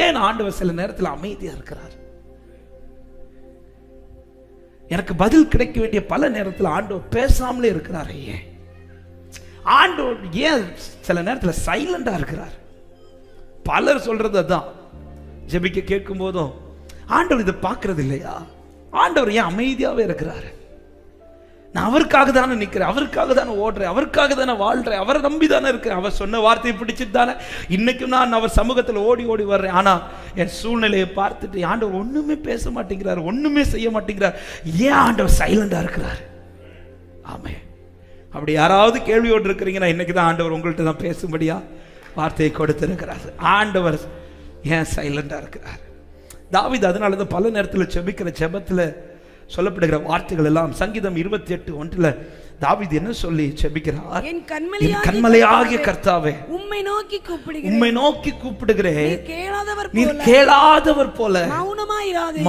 ஏன் ஆண்டவர் சில நேரத்தில் அமைதியா இருக்கிறார்? எனக்கு பதில் கிடைக்க வேண்டிய பல நேரத்தில் ஆண்டவர் பேசாமலே இருக்கிறார். ஏன் ஆண்டவர் ஏன் சில நேரத்தில் சைலண்டா இருக்கிறார்? பலர் சொல்றது அதான். ஜெபிக்க கேட்கும் போதும் ஆண்டவர் இதை பார்க்கறது இல்லையா? ஆண்டவர் ஏன் அமைதியாவே இருக்கிறார்? நான் அவருக்காக தானே நிற்கிறேன், அவருக்காக தானே ஓடுறேன், அவருக்காக தானே வாழ்றேன், அவரை நம்பி தானே இருக்கிறேன், அவர் சொன்ன வார்த்தையை பிடிச்சிட்டு தானே இன்னைக்கும் நான் அவர் சமூகத்தில் ஓடி ஓடி வர்றேன். ஆனா என் சூழ்நிலையை பார்த்துட்டு ஆண்டவர் ஒண்ணுமே பேச மாட்டேங்கிறார், ஒண்ணுமே செய்ய மாட்டேங்கிறார். ஏன் ஆண்டவர் சைலண்டா இருக்கிறார்? ஆமே. அப்படி யாராவது கேள்வியோடு இருக்கிறீங்கன்னா இன்னைக்கு தான் ஆண்டவர் உங்கள்கிட்ட தான் பேசும்படியா வார்த்தையை கொடுத்திருக்கிறார். ஆண்டவர் ஏன் சைலண்டா இருக்கிறார்? தாவீது அதனால தான் பல நேரத்தில் ஜெபிக்கிற ஜெபத்தில் சொல்லப்படுகிற வார்த்தைகள் எல்லாம் சங்கீதம் 28:1 தாவீது என்ன சொல்லி ஜெபிக்கிறார்? என் கன்மலையாகிய கர்த்தாவே, உம்மை நோக்கி கூப்பிடுகிறேன், நீர் கேளாதவர் போல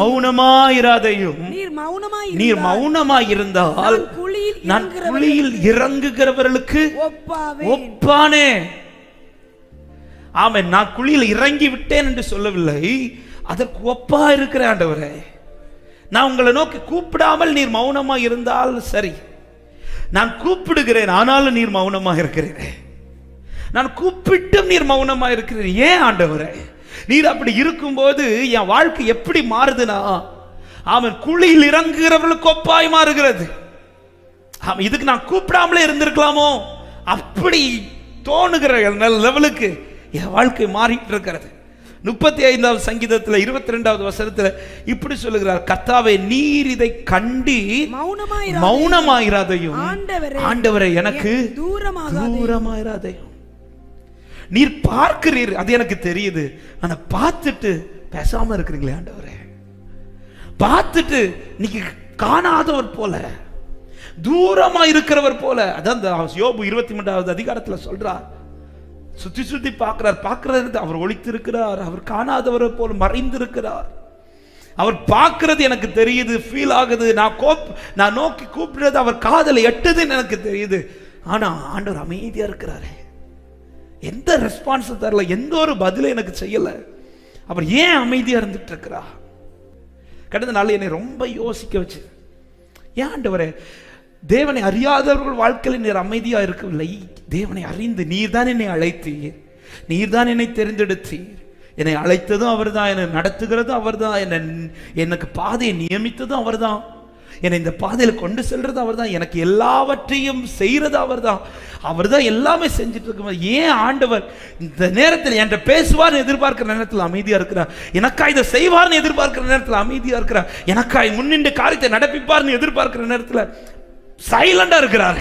மௌனமாயிராதையும். நீர் மௌனமாயிருந்தால் நான் குழியில் இறங்குகிறவர்களுக்கு ஒப்பானே. ஆமென். நான் குழியில் இறங்கி விட்டேன் என்று சொல்லவில்லை, அதற்கு ஒப்பா இருக்கிற ஆண்டவரே. நான் உங்களை நோக்கி கூப்பிடாமல் நீர் மௌனமா இருந்தால் சரி, நான் கூப்பிடுகிறேன் ஆனாலும் நீர் மௌனமா இருக்கிறீரே. நான் கூப்பிட்டும் நீர் மௌனமா இருக்கிறீர். ஏன் ஆண்டவரே? நீர் அப்படி இருக்கும்போது என் வாழ்க்கை எப்படி மாறுதுன்னா, அவன் குழியில் இறங்குகிறவர்களுக்கு ஒப்பாய் மாறுகிறது. இதுக்கு நான் கூப்பிடாமலே இருந்திருக்கலாமோ அப்படி தோணுகிற லெவலுக்கு என் வாழ்க்கை மாறிட்டு இருக்கிறது. 35வது சங்கீதத்தில் 22வது வசனத்தில் இப்படி சொல்லுகிறார், கர்த்தாவே நீர் இதை கண்டு மௌனமாயிராதையும், ஆண்டவரே எனக்கு தூரமாயிராதையும். நீர் பார்க்கிறீர், அது எனக்கு தெரியுது, ஆனா பார்த்துட்டு பேசாம இருக்கிறீங்களே ஆண்டவரே. பார்த்துட்டு நீங்க காணாதவர் போல, தூரமா இருக்கிறவர் போல. அதான் யோபு 23வது அதிகாரத்தில் சொல்றார். சுத்தி சுத்தி பார்க்கிறார், அவர் ஒளித்திருக்கிறார், அவர் காணாதவரை போல மறைந்திருக்கிறார். அவர் பார்க்கிறது எனக்கு தெரியுது, ஃபீல் ஆகுது. நான் நோக்கி கூப்பிடுறது அவர் காதலை எட்டுதுன்னு எனக்கு தெரியுது. ஆனா ஆண்டவர் அமைதியா இருக்கிறாரு, எந்த ரெஸ்பான்ஸ் தரல, எந்த ஒரு பதிலும் எனக்கு செய்யல. அவர் ஏன் அமைதியா இருந்துட்டு இருக்கிறார்? கடந்த நாள் என்னை ரொம்ப யோசிக்க வச்சு, ஏன் ஆண்டவரே தேவனை அறியாதவர்கள் வாழ்க்கையில் நீர் அமைதியா இருக்கவில்லை? தேவனை அறிந்து நீர் தான் என்னை அழைத்தீர், நீர் தான் என்னை தெரிந்தெடுத்தீர். என்னை அழைத்ததும் அவர் தான், என்னை நடத்துகிறதும் அவர் தான், எனக்கு பாதையை நியமித்ததும் அவர் தான், என்னை இந்த பாதையில் கொண்டு செல்றது அவர் தான், எனக்கு எல்லாவற்றையும் செய்யறது அவர் தான். அவர் தான் எல்லாமே செஞ்சுட்டு இருக்கும். ஏன் ஆண்டவர் இந்த நேரத்தில் என்கிட்ட பேசுவார்னு எதிர்பார்க்கிற நேரத்தில் அமைதியா இருக்கிறார்? எனக்காக இதை செய்வார்னு எதிர்பார்க்கிற நேரத்தில் அமைதியா இருக்கிறார்? எனக்காக முன்னின்று காரியத்தை நடப்பிப்பார்னு எதிர்பார்க்கிற நேரத்தில் சைலண்டா இருக்கிறார்.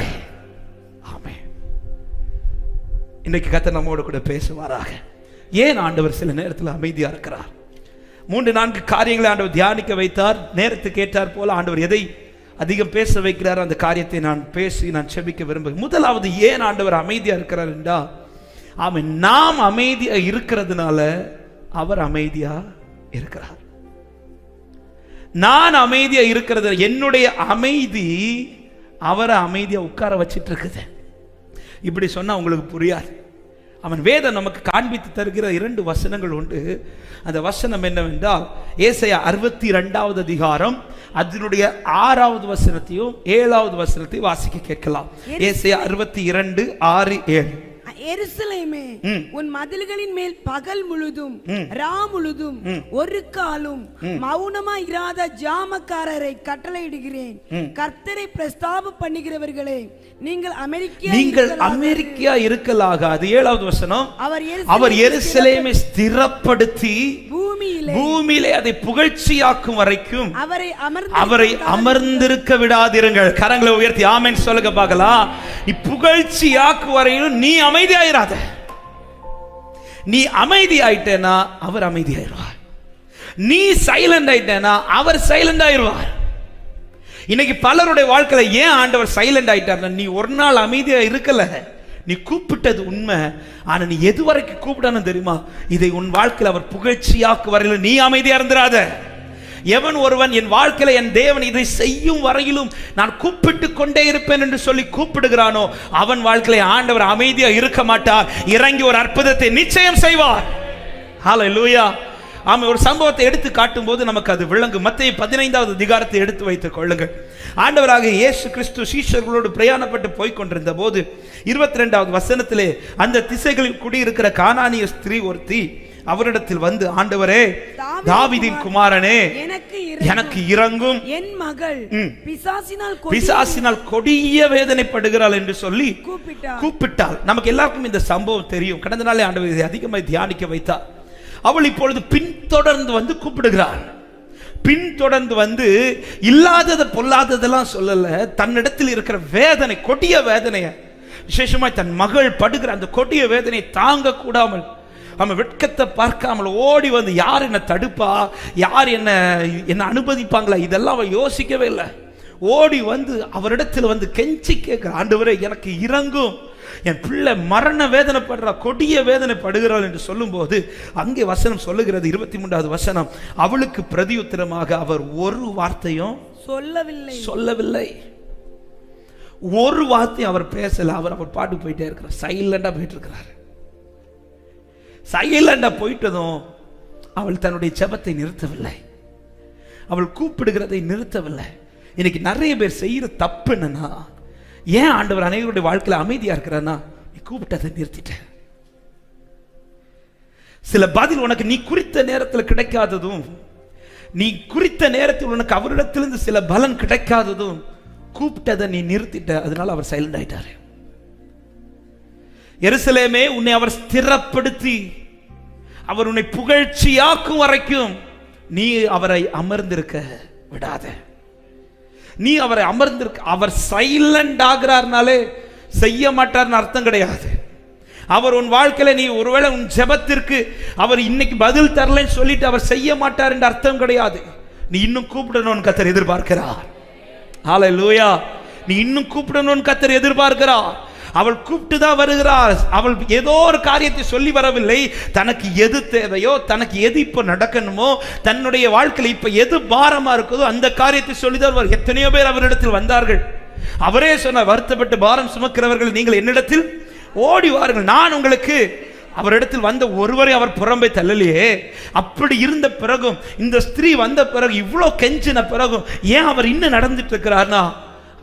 ஆமென். இன்னைக்கு கர்த்தர் நம்மோடு கூட பேசுவாராக. ஏன் ஆண்டவர் சில நேரத்தில் அமைதியா இருக்கிறார்? 3-4 காரியங்களை ஆண்டவர் தியானிக்க வைத்தார். நேரத்துக்கு ஏற்றார் போல ஆண்டவர் எதை அதிகம் பேச வைக்கிறார் அந்த காரியத்தை நான் பேசி நான் செபிக்க விரும்புகிறேன். முதலாவது, ஏன் ஆண்டவர் அமைதியா இருக்கிறார் என்றால், ஆமென், நாம் அமைதியா இருக்கிறதுனால அவர் அமைதியா இருக்கிறார். நான் அமைதியா இருக்கிறது, என்னுடைய அமைதி அவரை அமைதியா உட்கார வச்சிட்டு இருக்குது. இப்படி சொன்னா உங்களுக்கு புரியாது. அவன் வேதம் நமக்கு காண்பித்து தருகிற 2 வசனங்கள் உண்டு. அந்த வசனம் என்னவென்றால், ஏசாயா 62வது அதிகாரம் அதனுடைய 6வது வசனத்தையும் 7வது வசனத்தையும் வாசிக்க கேட்கலாம். ஏசாயா 62:6-7. எருசலேமே, உன் மதில்களின் மேல் பகல் முழுதும் ரா முழுதும் ஒரு காலும் மௌனமா இராத ஜாமக்காரரை கட்டளையிடுகிறேன். கர்த்தரை பிரஸ்தாபம் பண்ணுகிறவர்களே, நீங்கள் அமெரிக்கா இருக்கலாகாது. 7வது வசனம், அவர் எருசலேமை ஸ்திரப்படுத்தி பூமியிலே அதை புகழ்ச்சியாக்கும் வரைக்கும் அவரை அமர்ந்திருக்க விடாதிருங்கள். கரங்களை உயர்த்தி ஆமென் சொல்லுங்க பார்க்கலாம். நீ புகழ்ச்சியாக்கு வரையும் நீ அமைதியாயிராத. நீ அமைதி ஆயிட்டேனா அவர் அமைதியாயிருவார். நீ சைலண்ட் ஆயிட்டேனா அவர் சைலண்ட் ஆயிருவார். இன்னைக்கு பலருடைய வாழ்க்கையில ஏன் ஆண்டவர் சைலண்ட் ஆயிட்டார்? நீ ஒரு நாள் அமைதியா இருக்கல. நீ கூப்பிட்டது உண்மை, ஆனா நீ எது வரைக்கும் கூப்பிடணும் தெரியுமா? இதை உன் வாழ்க்கையில் அவர் புகழ்ச்சியாக்கு வரையிலும் நீ அமைதியா இருந்துராத. எவன் ஒருவன் என் வாழ்க்கையில என் தேவன் இதை செய்யும் வரையிலும் நான் கூப்பிட்டு கொண்டே இருப்பேன் என்று சொல்லி கூப்பிடுகிறானோ, அவன் வாழ்க்கையில ஆண்டவர் அமைதியா இருக்க மாட்டார். இறங்கி ஒரு அற்புதத்தை நிச்சயம் செய்வார். ஹல்லேலூயா. ஆமா, ஒரு சம்பவத்தை எடுத்து காட்டும் போது நமக்கு அது விளங்கும். மத்தேயு 15வது அதிகாரத்தை எடுத்து வைத்துக் கொள்ளுங்கள். ஆண்டவராக இயேசு கிறிஸ்து சீஷர்களோடு பிரயாணப்பட்டு போய் கொண்டிருந்த போது 22வது வசனத்திலே அந்த திசைகளில் குடியிருக்கிற கானானிய ஸ்திரீ ஒருத்தி அவரிடத்தில் வந்து, ஆண்டவரே, தாவீதின் குமாரனே, எனக்கு இரங்கும், என் மகள் பிசாசினால் கொடிய வேதனைப்படுகிறாள் என்று சொல்லி கூப்பிட்டாள். நமக்கு எல்லாருக்கும் இந்த சம்பவம் தெரியும். கடந்த நாளே ஆண்டவர் இதை அதிகமாக தியானிக்க வைத்தார். அவள் இப்பொழுது பின்தொடர்ந்து வந்து கூப்பிடுகிறாள். பின்தொடர்ந்து வந்து இல்லாததை பொல்லாததெல்லாம் சொல்லல, தன்னிடத்தில் இருக்கிற வேதனை, கொடிய வேதனையை, விசேஷமாய் தன் மகள் படுகிற அந்த கொடிய வேதனை தாங்க கூடாமல், அவன் வெட்கத்தை பார்க்காமல் ஓடி வந்து, யார் என்ன தடுப்பா, யார் என்ன அனுமதிப்பாங்களா, இதெல்லாம் அவன் யோசிக்கவே இல்லை. ஓடி வந்து அவரிடத்தில் வந்து கெஞ்சி கேட்கிற, ஆண்டவரே எனக்கு இரங்கும், என் பிள்ளை மரண வேதனைப்படுறா, கொடிய வேதனை படுகிறாள் என்று சொல்லும் போது அங்கே வசனம் சொல்லுகிறது, 23வது வசனம், அவளுக்கு பிரதியுத்தரமாக அவர் ஒரு வார்த்தையும் சொல்லவில்லை. ஒரு வார்த்தை அவர் பேசல. அவர் பாட்டு போயிட்டே இருக்கிறார், சைலண்டா போயிட்டு இருக்கிறார். சைலண்டா போயிட்டதும் அவள் தன்னுடைய ஜெபத்தை நிறுத்தவில்லை, அவள் கூப்பிடுகிறதை நிறுத்தவில்லை. இன்னைக்கு நிறைய பேர் செய்யற தப்பு என்னன்னா, ஏன் ஆண்டவர் அனைவருடைய வாழ்க்கையில அமைதியா இருக்கிறான்னா, நீ கூப்பிட்டதை நிறுத்திட்ட. சில பதில் உனக்கு நீ குறித்த நேரத்தில் கிடைக்காததும், நீ குறித்த நேரத்தில் உனக்கு அவரிடத்திலிருந்து சில பலன் கிடைக்காததும், கூப்பிட்டதை நீ நிறுத்திட்ட. அதனால அவர் சைலண்ட் ஆயிட்டாரு. எருசலேமே, உன்னை அவர் ஸ்திரப்படுத்தி அவர் உன்னை புகழ்ச்சியாக்கும் வரைக்கும் நீ அவரை அமர்ந்திருக்க விடாத. நீ அவரை அமர்ந்திருக்க. அவர் சைலண்ட் ஆகிறார்னாலே செய்ய மாட்டார்னு அர்த்தம் கிடையாது. அவர் உன் வாழ்க்கையில நீ ஒருவேளை உன் ஜெபத்திற்கு அவர் இன்னைக்கு பதில் தரலன்னு சொல்லிட்டு அவர் செய்ய மாட்டார் என்ற அர்த்தம் கிடையாது. நீ இன்னும் கூப்பிடணும்னு கர்த்தர் எதிர்பார்க்கிறார். ஹல்லேலூயா. நீ இன்னும் கூப்பிடணும்னு கர்த்தர் எதிர்பார்க்கிறார். அவள் கூப்பிட்டுதான் வருகிறார். அவள் ஏதோ ஒரு காரியத்தை சொல்லி வரவில்லை. தனக்கு எது தேவையோ, தனக்கு எது இப்ப நடக்கணுமோ, தன்னுடைய வாழ்க்கையில் இப்ப எது பாரமா இருக்குதோ அந்த காரியத்தை சொல்லிதான் வரும். எத்தனையோ பேர் அவரிடத்தில் வந்தார்கள். அவரே சொன்னார், வருத்தப்பட்டு பாரம் சுமக்கிறவர்கள் நீங்கள் என்னிடத்தில் ஓடி வாருங்கள், நான் உங்களுக்கு. அவரிடத்தில் வந்த ஒருவரை அவர் புறம்பே தள்ளலையே. அப்படி இருந்த பிறகும், இந்த ஸ்திரீ வந்த பிறகு, இவ்வளவு கெஞ்சின பிறகும் ஏன் அவர் இன்னும் நடந்துட்டு இருக்கிறார்னா,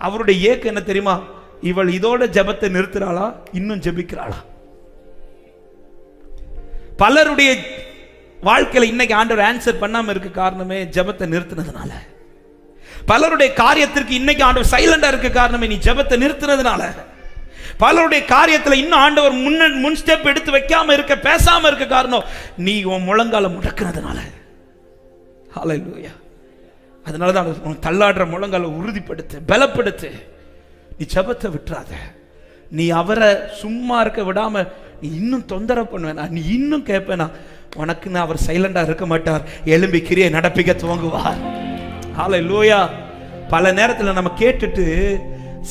அவருடைய ஏக்கம் என்ன தெரியுமா? இவள் இதோட ஜெபத்தை நிறுத்துறாளா, இன்னும் ஜெபிக்கிறாளா? பலருடைய வாழ்க்கையில இன்னைக்கு ஆண்டவர் ஆன்சர் பண்ணாம இருக்க காரணமே ஜெபத்தை நிறுத்தினதுனால. பலருடைய காரியத்திற்கு இன்னைக்கு ஆண்டவர் சைலண்டா இருக்க காரணமே நீ ஜெபத்தை நிறுத்தினதுனால. பலருடைய காரியத்தில் இன்னும் ஆண்டவர் முன் ஸ்டெப் எடுத்து வைக்காம இருக்க, பேசாம இருக்க காரணம் நீ உன் முழங்கால முடக்கிறதுனால. ஹல்லேலூயா. அதனாலதான் தள்ளாடுற முழங்கால உறுதிப்படுத்து, பலப்படுத்து. நீ ஜெபத்தை விட்டுறாத. நீ அவரை சும்மா இருக்க விடாம நீ இன்னும் தொந்தரவு பண்ணுவேனா, நீ இன்னும் கேட்பேனா, உனக்குன்னு அவர் சைலண்டா இருக்க மாட்டார். எழும்பி கிரியை நடப்பிக்க துவங்குவார். ஹல்லேலூயா. பல நேரத்தில் நம்ம கேட்டுட்டு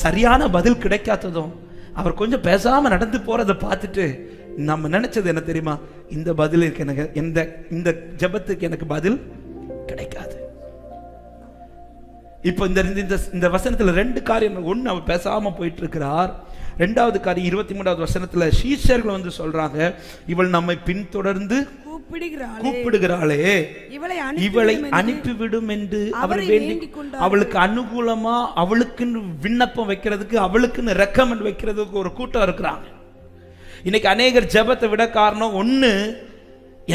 சரியான பதில் கிடைக்காததும், அவர் கொஞ்சம் பேசாம நடந்து போறதை பார்த்துட்டு நம்ம நினைச்சது என்ன தெரியுமா? இந்த பதிலுக்கு எனக்கு, இந்த ஜெபத்துக்கு எனக்கு பதில் கிடைக்காது. இப்போ இந்த வசனத்துல ரெண்டு காரியம். ஒன்னு, அவர் பேசாம போயிட்டு இருக்கிறார். ரெண்டாவது காரியம் 23வது வசனத்துல சீஷர்கள் வந்து சொல்றாங்க, இவள் நம்மை பின்தொடர்ந்து கூப்பிடுகிறாளே, இவளை அனுப்பிவிடும் என்று அவர் வேண்டி அவளுக்கு அனுகூலமா, அவளுக்குன்னு விண்ணப்பம் வைக்கிறதுக்கு, அவளுக்குன்னு ரெக்கமெண்ட் வைக்கிறதுக்கு ஒரு கூட்டம் இருக்கிறாங்க. இன்னைக்கு அநேகர் ஜெபத்தை விட காரணம், ஒன்னு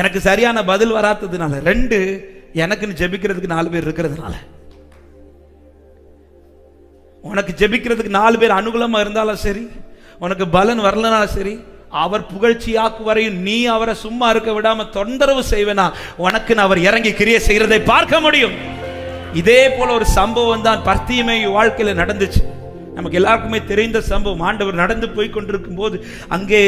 எனக்கு சரியான பதில் வராததுனால, ரெண்டு எனக்குன்னு ஜெபிக்கிறதுக்கு 4 பேர் இருக்கிறதுனால. உனக்கு ஜெபிக்கிறதுக்கு 4 பேர் அனுகூலமா இருந்தாலும் சரி, உனக்கு பலன் வரலனாலும் சரி, அவர் புகழ்ச்சியாக்கு வரையும் நீ அவரை சும்மா இருக்க விடாம தொந்தரவு செய்வேனா, உனக்கு அவர் இறங்கி கிரியை செய்யறதை பார்க்க முடியும். இதே போல ஒரு சம்பவம் தான் பர்த்திமேயு வாழ்க்கையில நடந்துச்சு. நமக்கு எல்லாருக்குமே தெரிந்த சம்பவம். ஆண்டவர் நடந்து போய் கொண்டிருக்கும் போது அங்கே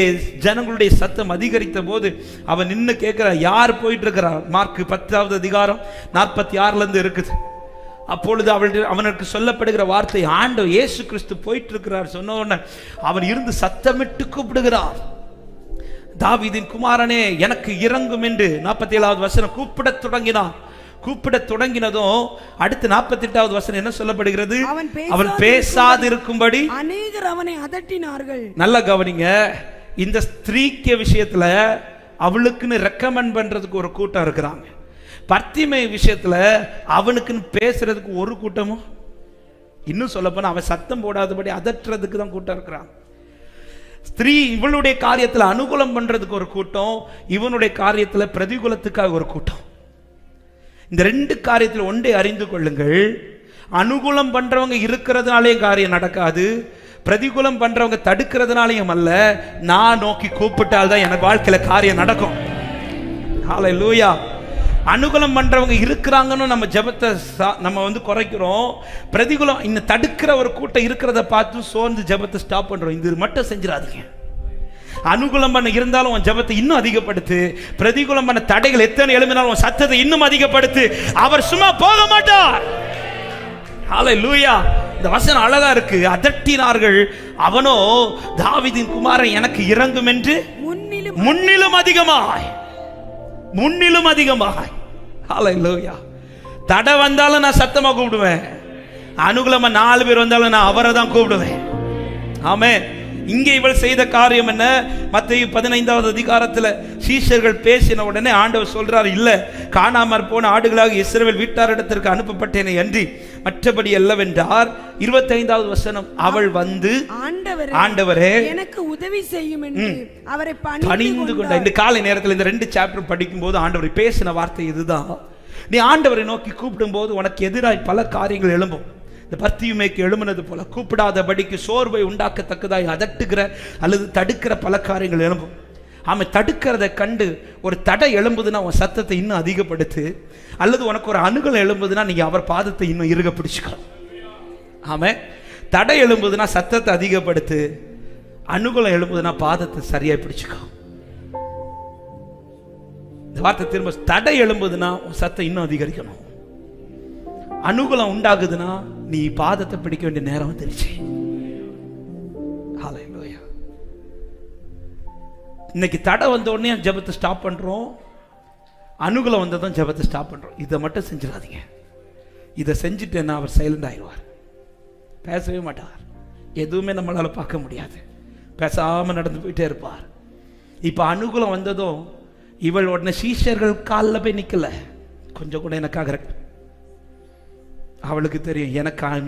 ஜனங்களுடைய சத்தம் அதிகரித்த போது அவன் நின்று கேட்கிறான், யார் போயிட்டு இருக்கிறார்? மார்க் 10வது அதிகாரம் 46ல இருந்து இருக்குது. அப்பொழுது அவனுக்கு சொல்லப்படுகிற வார்த்தை, ஆண்டவர் இயேசு கிறிஸ்து போயிட்டு இருக்கிறார் சொன்ன உடனே அவன் இருந்து சத்தமிட்டு கூப்பிடுகிறார், தாவீதின் குமாரனே எனக்கு இரங்கும் என்று. 47வது வசனம் கூப்பிடத் தொடங்கினான். கூப்பிடத் தொடங்கினதும் அடுத்து 48வது வசனம் என்ன சொல்லப்படுகிறது? அவன் பேசாதிருக்கும்படி அநேகர் அவனை அதட்டினார்கள். நல்ல கவனிங்க, இந்த ஸ்திரீக்கு விஷயத்துல அவளுக்குன்னு ரெக்கமெண்ட் பண்றதுக்கு ஒரு கூட்டம் இருக்கிறாங்க. பர்த்திமை விஷயத்துல அவனுக்குன்னு பேசுறதுக்கு ஒரு கூட்டமும், இன்னும் சொல்ல போனா அவன் சத்தம் போடாதபடி அதட்டுறதுக்கு தான் கூட்டம் இருக்கிறான். ஸ்திரீ இவளுடைய காரியத்துல அனுகூலம் பண்றதுக்கு ஒரு கூட்டம், இவனுடைய காரியத்துல பிரதிகூலத்துக்காக ஒரு கூட்டம். இந்த ரெண்டு காரியத்தில் ஒன்றை அறிந்து கொள்ளுங்கள், அனுகூலம் பண்றவங்க இருக்கிறதுனாலே காரியம் நடக்காது, பிரதிகூலம் பண்றவங்க தடுக்கிறதுனாலையும் அல்ல. நான் நோக்கி கூப்பிட்டால்தான் எனக்கு வாழ்க்கையில காரியம் நடக்கும். ஹல்லேலூயா. அனுகூலம் பண்றவங்க இருக்கிறாங்கன்னு நம்ம ஜெபத்தை நம்ம குறைக்கிறோம். பிரதிகூலம் இன்னும் தடுக்கிற ஒரு கூட்டம் இருக்கிறத பார்த்து சோர்ந்து ஜெபத்தை ஸ்டாப் பண்றோம். இது மட்டும் செஞ்சிடாதீங்க. அனுகூலம் பண்ண இருந்தாலும் உன் ஜெபத்தை இன்னும் அதிகப்படுத்து. பிரதிகூலம் பண்ண தடைகள் எத்தனை எழும்பினாலும் உன் சத்தத்தை இன்னும் அதிகப்படுத்து. அவர் சும்மா போக மாட்டார். ஹல்லேலூயா. இந்த வசனம் அழகா இருக்கு. அதட்டினார்கள். அவனோ தாவீதின் குமாரன் எனக்கு இறங்கும் என்று முன்னிலும் அதிகமாய் ஹல்லேலூயா. தடை வந்தாலும் நான் சத்தமா கூப்பிடுவேன். அனுகூலமா 4 பேர் வந்தாலும் நான் அவரை தான் கூப்பிடுவேன். ஆமென். இங்கே இவள் செய்த காரியம் என்ன? மத்தேயு 15வது அதிகாரத்தில் சீஷர்கள் பேசின உடனே ஆண்டவர் சொல்றார், இல்ல, காணாமற் போன ஆடுகளாக இஸ்ரவேல் வீட்டாரிடத்திற்கு அனுப்பப்பட்டேனே அன்றி மற்றபடி அல்லவென்றார். 25வது வசனம், அவள் வந்து ஆண்டவரே எனக்கு உதவி செய்யும் என்று அவரை பணிந்து கொண்டார். இந்த காலை நேரத்தில் இந்த 2 சாப்டர் படிக்கும் போது ஆண்டவர் பேசின வார்த்தை இதுதான். நீ ஆண்டவரை நோக்கி கூப்பிடும் போது உனக்கு எதிராய் பல காரியங்கள் எழும்பும். இந்த பர்த்தியுமேக்கு எழும்பினது போல கூப்பிடாதபடிக்கு சோர்வை உண்டாக்கத்தக்கதாய் அதட்டுகிற அல்லது தடுக்கிற பல காரியங்கள் எழும்பும். ஆமாம், தடுக்கிறத கண்டு ஒரு தடை எழும்புதுன்னா உன் சத்தத்தை இன்னும் அதிகப்படுத்து. அல்லது உனக்கு ஒரு அணுகல் எழும்புதுன்னா நீங்க அவர் பாதத்தை இன்னும் இறுக பிடிச்சுக்கலாம். ஆமாம், தடை எழும்புதுன்னா சத்தத்தை அதிகப்படுத்து. அணுகலம் எழும்புதுன்னா பாதத்தை சரியா பிடிச்சுக்கோ. இந்த வார்த்தை திரும்ப, தடை எழும்புதுன்னா உன் சத்தம் இன்னும் அதிகரிக்கணும். அனுகூலம் உண்டாகுதுன்னா நீ பாதத்தை பிடிக்க வேண்டிய நேரம் வந்துருச்சு. ஹல்லேலூயா. இன்னைக்கு தடை வந்த உடனே ஜெபத்தை ஸ்டாப் பண்றோம், அனுகூலம் வந்ததும் ஜெபத்தை ஸ்டாப் பண்றோம். இதை மட்டும் செஞ்சிடாதீங்க. இதை செஞ்சுட்டேன்னா அவர் சைலண்ட் ஆயிடுவார், பேசவே மாட்டார். எதுவுமே நம்மளால பார்க்க முடியாது, பேசாம நடந்து போயிட்டே இருப்பார். இப்ப அனுகூலம் வந்ததும் இவள் உடனே சீஷர்கள் காலில் போய் நிக்கல, கொஞ்சம் கூட எனக்காக. அவளுக்கு தெரியும்,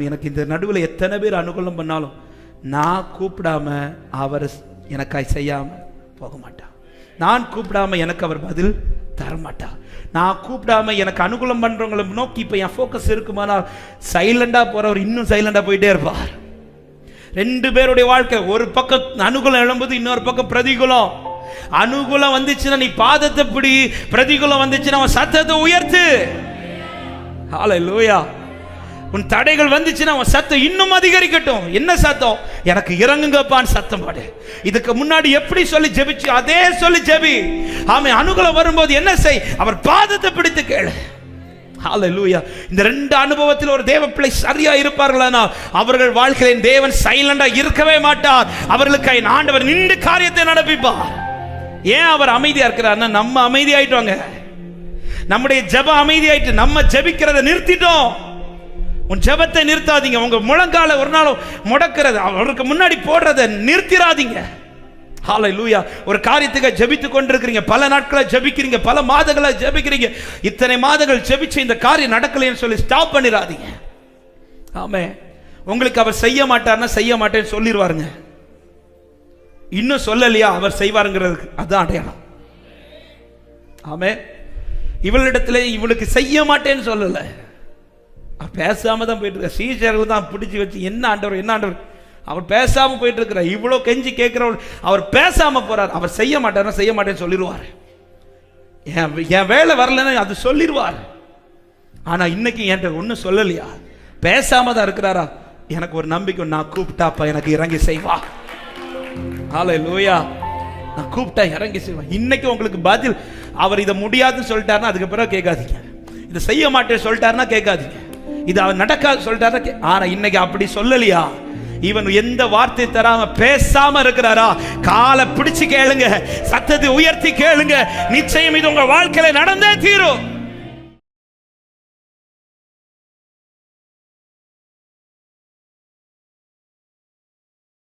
எனக்கு இந்த நடுவில் எத்தனை பேர் அனுகூலம் பண்ணாலும் நான் கூப்பிடாம அவர் எனக்காய் செய்யாம போக மாட்டான். நான் கூப்பிடாம எனக்கு அவர் பதில் தரமாட்டார். நான் கூப்பிடாம எனக்கு அனுகூலம் பண்றவங்களை நோக்கி இப்ப என் ஃபோக்கஸ் இருக்குமானால் சைலண்டா போறவர் இன்னும் சைலண்டா போயிட்டே இருப்பார். 2 பேருடைய வாழ்க்கை, ஒரு பக்கம் அனுகூலம் எழும்புது, இன்னொரு பக்கம் பிரதிகூலம். அனுகூலம் வந்துச்சுன்னா நீ பாதத்தை பிடி, பிரதிகூலம் வந்துச்சுன்னா அவன் சத்தத்தை உயர்த்து. ஹல்லேலூயா. உன் தடைகள் வந்துச்சுன்னா உன் சத்தம் இன்னும் அதிகரிக்கட்டும். என்ன சத்தம்? எனக்கு இறங்குங்கப்பான்னு சத்தம் பாடு. இதுக்கு முன்னாடி எப்படி சொல்லி ஜெபிச்சு அதே சொல்லி ஜெபி. ஆமென். அனுகூலம் வரும்போது என்ன செய்? அவர் பாதத்தை பிடித்து கேளு. ஹல்லேலூயா. இந்த 2 அனுபவத்தில் ஒரு தேவ பிள்ளை சரியா இருப்பார்களானா அவர்கள் வாழ்க்கையில் தேவன் சைலண்டா இருக்கவே மாட்டார். அவர்களுக்கு ஆண்டவர் நின்று காரியத்தை நடப்பிப்பார். ஏன் அவர் அமைதியா இருக்கிறார்னா நம்ம அமைதியாயிட்டோங்க. நம்முடைய ஜெபம் அமைதியாயிட்டு நம்ம ஜெபிக்கிறத நிறுத்திட்டோம். உன் ஜெபத்தை நிறுத்தாதீங்க. உங்க முழங்கால ஒரு நாள் முடக்கிறது, அவருக்கு முன்னாடி போடுறத நிறுத்திராதீங்க. ஹல்லேலூயா. ஒரு காரியத்துக்கு ஜெபித்து கொண்டிருக்கிறீங்க, பல நாட்களை ஜெபிக்கிறீங்க, பல மாதங்களை ஜெபிக்கிறீங்க. இத்தனை மாதங்கள் ஜெபிச்சு இந்த காரியம் நடக்கலைன்னு சொல்லி ஸ்டாப் பண்ணிடாதீங்க. ஆமென். உங்களுக்கு அவர் செய்ய மாட்டார்னா செய்ய மாட்டேன்னு சொல்லிடுவாருங்க. இன்னும் சொல்லலையா அவர் செய்வாருங்கிறதுக்கு அதான் அடையாளம். ஆமென். இவளிடத்துல இவளுக்கு செய்ய மாட்டேன்னு சொல்லல, பேசாம தான் போயிட்டு இருக்க. சீஷர்கள் தான் பிடிச்சி வச்சு என்ன ஆண்டவர் என்ன ஆண்டவர், அவர் பேசாம போயிட்டு இருக்கிறார். இவ்வளோ கெஞ்சி கேட்கிறவர் அவர் பேசாம போறார். அவர் செய்ய மாட்டார்னா செய்ய மாட்டேன்னு சொல்லிடுவார். என் வேலை வரலன்னு அது சொல்லிடுவார். ஆனா இன்னைக்கு என்கிட்ட ஒன்றும் சொல்லலையா, பேசாம தான் இருக்கிறாரா? எனக்கு ஒரு நம்பிக்கை, நான் கூப்பிட்டாப்பா எனக்கு இறங்கி செய்வா. ஹல்லேலூயா. நான் கூப்பிட்டா இறங்கி செய்வேன். இன்னைக்கு உங்களுக்கு பதில், அவர் இதை முடியாதுன்னு சொல்லிட்டாருன்னா அதுக்கு பிறகு கேட்காதீங்க. இதை செய்ய மாட்டேன்னு சொல்லிட்டாருன்னா கேட்காதீங்க. இது அவர் நடக்காது சொல்லிட்டாரு. ஆனா இன்னைக்கு அப்படி சொல்லலையா, இவன் எந்த வார்த்தை தராம பேசாம இருக்கிறாரா, காலை பிடிச்சு கேளுங்க, சத்தத்தை உயர்த்தி கேளுங்க, நிச்சயம் இது உங்க வாழ்க்கையில நடந்தே தீரும்.